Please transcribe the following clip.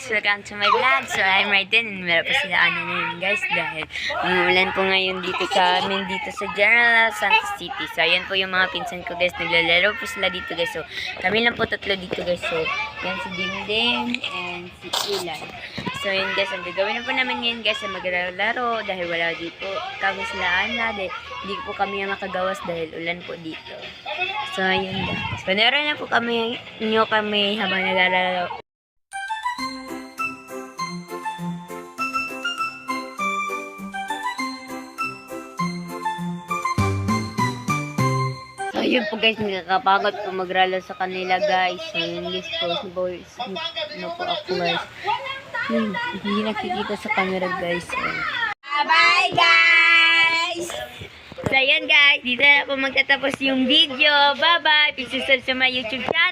guys, welcome to my vlog. So I'm Raiden and meron pa sila ano na yun guys dahil umulan po ngayon dito sa amin dito sa General Santos City. So ayan po yung mga pinsan ko guys, naglalaro po sila dito guys. So kami lang po tatlo dito guys. So yan si Dimdim and si Ilan. So yun guys, ang gagawin na po namin ngayon guys ay maglalaro dahil wala dito kami sila na dahil hindi po kami makagawas dahil ulan po dito. So ayun guys, panoorin na po kami habang naglalaro. So yun po guys, nakakapagod po magralo sa kanila guys. So yun guys po, ano po ako guys. Hindi nakikita sa camera guys. So. Bye guys! So yun guys, dito na po magtatapos yung video. Bye bye! Please subscribe sa my YouTube channel.